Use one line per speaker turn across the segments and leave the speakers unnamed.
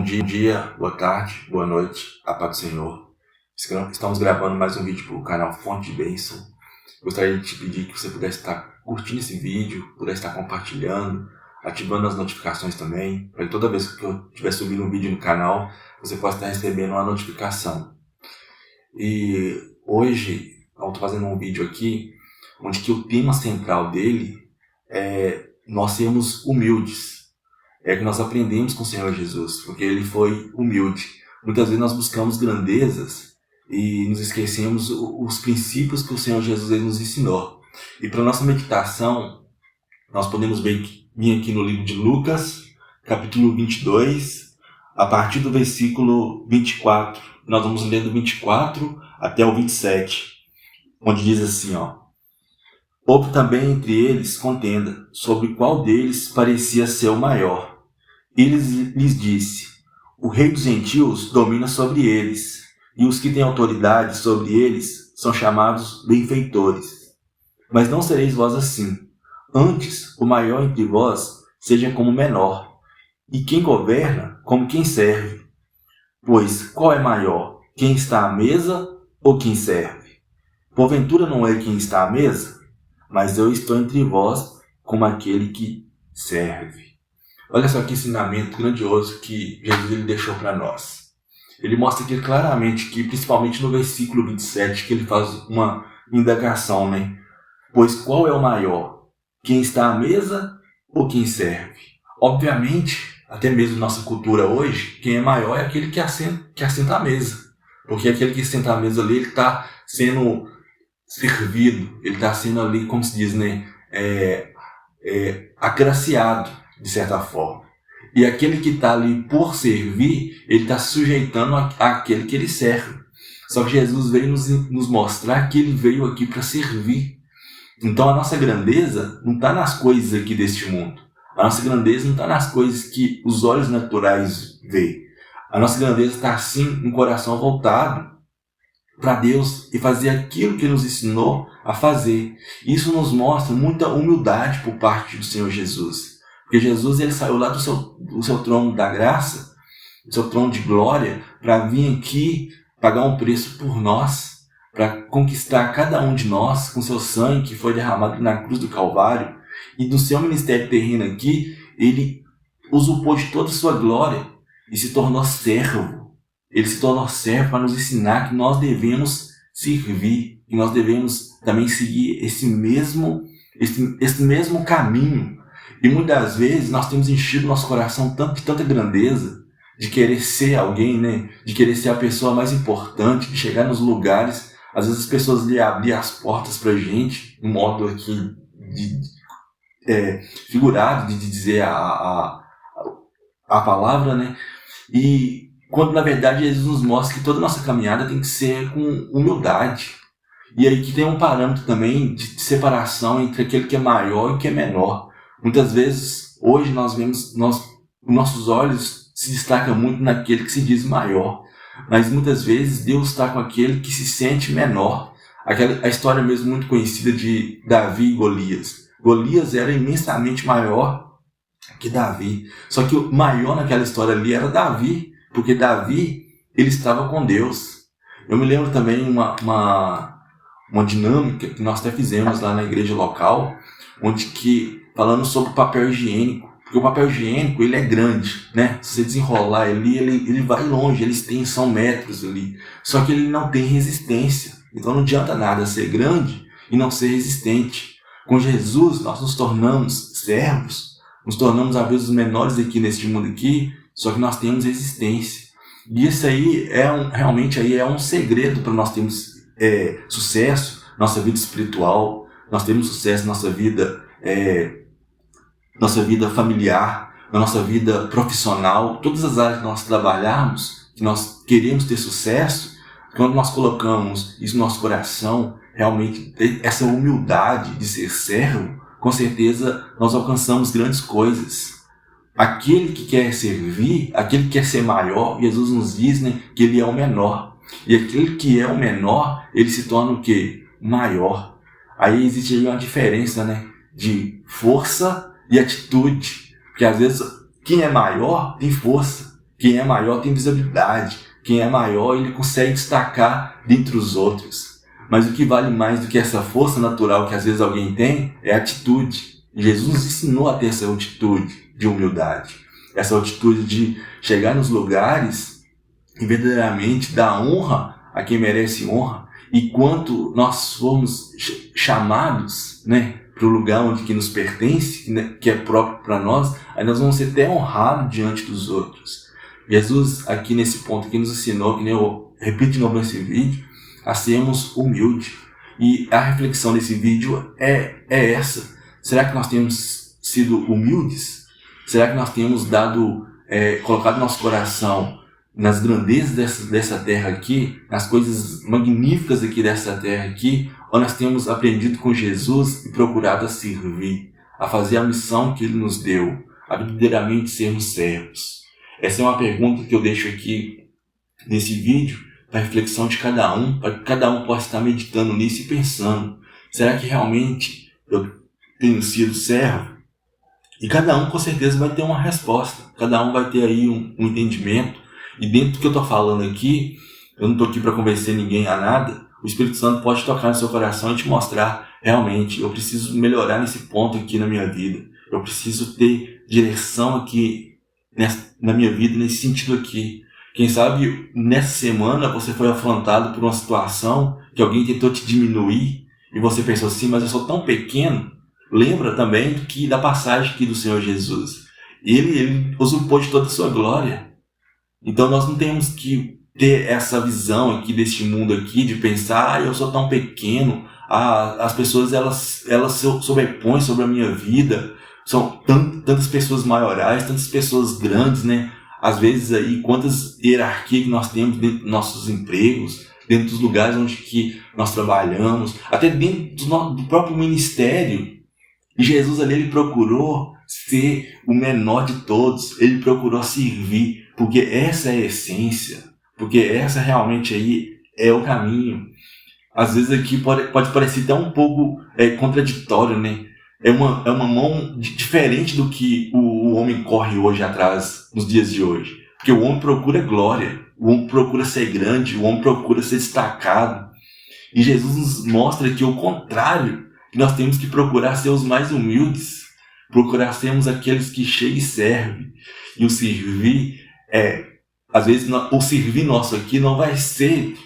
dia, boa tarde, boa noite, a paz do Senhor. Estamos gravando mais um vídeo para o canal Fonte de Bênção. Gostaria de te pedir que você pudesse estar curtindo esse vídeo, pudesse estar compartilhando, ativando as notificações também, para que toda vez que eu estiver subindo um vídeo no canal, você possa estar recebendo uma notificação. E hoje, eu estou fazendo um vídeo aqui, onde que o tema central dele é nós sermos humildes. É que nós aprendemos com o Senhor Jesus, porque Ele foi humilde. Muitas vezes nós buscamos grandezas e nos esquecemos os princípios que o Senhor Jesus ele nos ensinou. E para nossa meditação, nós podemos vir aqui no livro de Lucas, capítulo 22, a partir do versículo 24. Nós vamos ler do 24 até o 27, onde diz assim, houve também entre eles contenda sobre qual deles parecia ser o maior. Ele lhes disse: o rei dos gentios domina sobre eles, e os que têm autoridade sobre eles são chamados benfeitores. Mas não sereis vós assim. Antes, o maior entre vós seja como o menor, e quem governa como quem serve. Pois qual é maior, quem está à mesa ou quem serve? Porventura não é quem está à mesa? Mas eu estou entre vós como aquele que serve. Olha só que ensinamento grandioso que Jesus ele deixou para nós. Ele mostra aqui claramente que, principalmente no versículo 27, que ele faz uma indagação, Pois qual é o maior? Quem está à mesa ou quem serve? Obviamente, até mesmo nossa cultura hoje, quem é maior é aquele que assenta à mesa. Porque aquele que senta à mesa ali, ele está sendo servido, ele está sendo ali, como se diz, agraciado, de certa forma. E aquele que está ali por servir, ele está se sujeitando àquele que ele serve. Só que Jesus veio nos mostrar que ele veio aqui para servir. Então a nossa grandeza não está nas coisas aqui deste mundo. A nossa grandeza não está nas coisas que os olhos naturais veem. A nossa grandeza está sim no coração voltado para Deus e fazer aquilo que Ele nos ensinou a fazer. Isso nos mostra muita humildade por parte do Senhor Jesus. Porque Jesus ele saiu lá do seu trono da graça, do seu trono de glória, para vir aqui pagar um preço por nós, para conquistar cada um de nós com seu sangue que foi derramado na cruz do Calvário. E do seu ministério terreno aqui, Ele usurpou de toda a sua glória e se tornou servo. Ele se tornou servo para nos ensinar que nós devemos servir, que nós devemos também seguir esse mesmo caminho. E muitas vezes nós temos enchido nosso coração de tanta grandeza, de querer ser alguém, de querer ser a pessoa mais importante, de chegar nos lugares. Às vezes as pessoas lhe abrir as portas para a gente, no modo aqui figurado de dizer a palavra, E quando na verdade Jesus nos mostra que toda a nossa caminhada tem que ser com humildade. E aí que tem um parâmetro também de separação entre aquele que é maior e o que é menor. Muitas vezes, hoje nós vemos, nossos olhos se destacam muito naquele que se diz maior. Mas muitas vezes Deus está com aquele que se sente menor. A história mesmo muito conhecida de Davi e Golias. Golias era imensamente maior que Davi. Só que o maior naquela história ali era Davi. Porque Davi, ele estava com Deus. Eu me lembro também uma dinâmica que nós até fizemos lá na igreja local, onde que, falando sobre o papel higiênico, porque o papel higiênico, ele é grande, Se você desenrolar ele vai longe, são metros ali, só que ele não tem resistência, então não adianta nada ser grande e não ser resistente. Com Jesus, nós nos tornamos servos, nos tornamos às vezes os menores aqui neste mundo aqui, só que nós temos resistência. E isso aí realmente é um segredo para nós termos sucesso na nossa vida espiritual, nós temos sucesso na nossa vida familiar, na nossa vida profissional, todas as áreas que nós trabalharmos, que nós queremos ter sucesso, quando nós colocamos isso no nosso coração, realmente essa humildade de ser servo, com certeza nós alcançamos grandes coisas. Aquele que quer servir, aquele que quer ser maior, Jesus nos diz que ele é o menor. E aquele que é o menor, ele se torna o quê? Maior. Aí existe aí uma diferença de força e atitude. Porque às vezes quem é maior tem força. Quem é maior tem visibilidade. Quem é maior, ele consegue destacar dentre os outros. Mas o que vale mais do que essa força natural que às vezes alguém tem é a atitude. Jesus nos ensinou a ter essa atitude de humildade. Essa atitude de chegar nos lugares e verdadeiramente dar honra a quem merece honra. E quanto nós fomos chamados, né, para o lugar onde que nos pertence, né, que é próprio para nós, aí nós vamos ser até honrados diante dos outros. Jesus, aqui nesse ponto, que nos ensinou, que nem eu repito de novo nesse vídeo, a sermos humildes. E a reflexão desse vídeo é essa. Será que nós temos sido humildes? Será que nós temos colocado nosso coração nas grandezas dessa terra aqui, nas coisas magníficas aqui dessa terra aqui, ou nós temos aprendido com Jesus e procurado a servir, a fazer a missão que Ele nos deu, a verdadeiramente sermos servos? Essa é uma pergunta que eu deixo aqui nesse vídeo para reflexão de cada um, para que cada um possa estar meditando nisso e pensando, será que realmente eu tenho sido servo? E cada um com certeza vai ter uma resposta, cada um vai ter aí um entendimento. E dentro do que eu estou falando aqui, eu não estou aqui para convencer ninguém a nada, o Espírito Santo pode tocar no seu coração e te mostrar, realmente, eu preciso melhorar nesse ponto aqui na minha vida. Eu preciso ter direção aqui na minha vida, nesse sentido aqui. Quem sabe nessa semana você foi afrontado por uma situação que alguém tentou te diminuir e você pensou assim, mas eu sou tão pequeno. Lembra também da passagem aqui do Senhor Jesus. Ele usurpou de toda a sua glória. Então nós não temos que ter essa visão aqui deste mundo aqui de pensar, eu sou tão pequeno, as pessoas elas sobrepõem sobre a minha vida, são tantas pessoas maiorais, tantas pessoas grandes, né? Às vezes aí, quantas hierarquias que nós temos dentro dos nossos empregos, dentro dos lugares onde que nós trabalhamos, até dentro do próprio ministério. E Jesus ali, ele procurou ser o menor de todos, ele procurou servir, porque essa é a essência, porque essa realmente aí é o caminho. Às vezes aqui pode parecer até um pouco contraditório, né? É uma mão diferente do que o homem corre hoje atrás, nos dias de hoje. Porque o homem procura glória, o homem procura ser grande, o homem procura ser destacado. E Jesus nos mostra que o contrário, que nós temos que procurar ser os mais humildes, procurar sermos aqueles que chegam e servem. E o servir, às vezes o servir nosso aqui não vai ser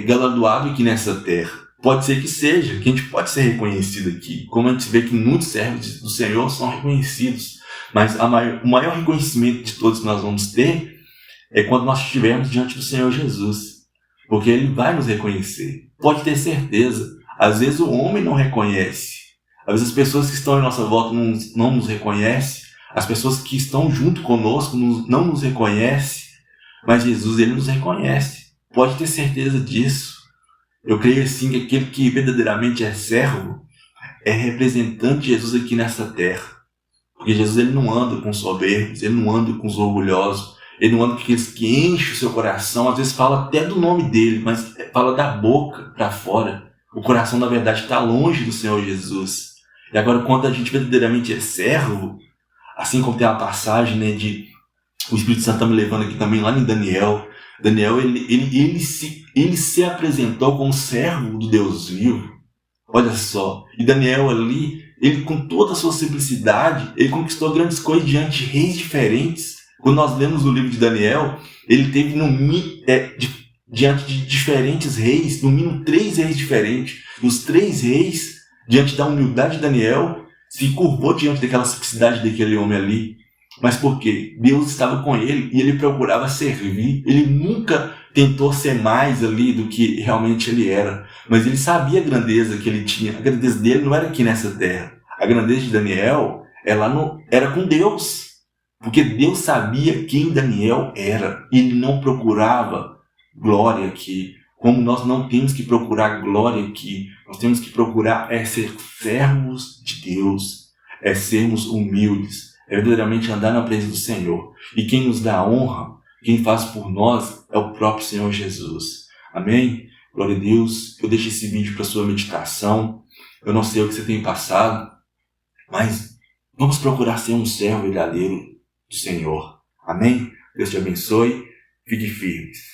galardoado aqui nessa terra. Pode ser que seja, que a gente pode ser reconhecido aqui. Como a gente vê que muitos servos do Senhor são reconhecidos. Mas o maior reconhecimento de todos que nós vamos ter é quando nós estivermos diante do Senhor Jesus. Porque Ele vai nos reconhecer. Pode ter certeza. Às vezes o homem não reconhece. Às vezes as pessoas que estão em nossa volta não nos reconhecem. As pessoas que estão junto conosco não nos reconhecem. Mas Jesus, Ele nos reconhece. Pode ter certeza disso. Eu creio assim que aquele que verdadeiramente é servo é representante de Jesus aqui nessa terra. Porque Jesus, ele não anda com soberbos, ele não anda com os orgulhosos, ele não anda com aqueles que enchem o seu coração, às vezes fala até do nome dele, mas fala da boca para fora. O coração, na verdade, está longe do Senhor Jesus. E agora, quando a gente verdadeiramente é servo, assim como tem a passagem, né, o Espírito Santo está me levando aqui também lá em Daniel. Daniel, ele se apresentou como servo do Deus vivo. Olha só. E Daniel ali, ele com toda a sua simplicidade, ele conquistou grandes coisas diante de reis diferentes. Quando nós lemos o livro de Daniel, ele teve diante de diferentes reis, no mínimo 3 reis diferentes. E os 3 reis, diante da humildade de Daniel, se curvou diante daquela simplicidade daquele homem ali. Mas por quê? Deus estava com ele e ele procurava servir. Ele nunca tentou ser mais ali do que realmente ele era. Mas ele sabia a grandeza que ele tinha. A grandeza dele não era aqui nessa terra. A grandeza de Daniel era com Deus. Porque Deus sabia quem Daniel era. Ele não procurava glória aqui. Como nós não temos que procurar glória aqui. Nós temos que procurar ser servos de Deus. Sermos humildes. Verdadeiramente andar na presença do Senhor. E quem nos dá a honra, quem faz por nós, é o próprio Senhor Jesus. Amém? Glória a Deus. Eu deixo esse vídeo para sua meditação. Eu não sei o que você tem passado, mas vamos procurar ser um servo verdadeiro do Senhor. Amém? Deus te abençoe. Fique firmes.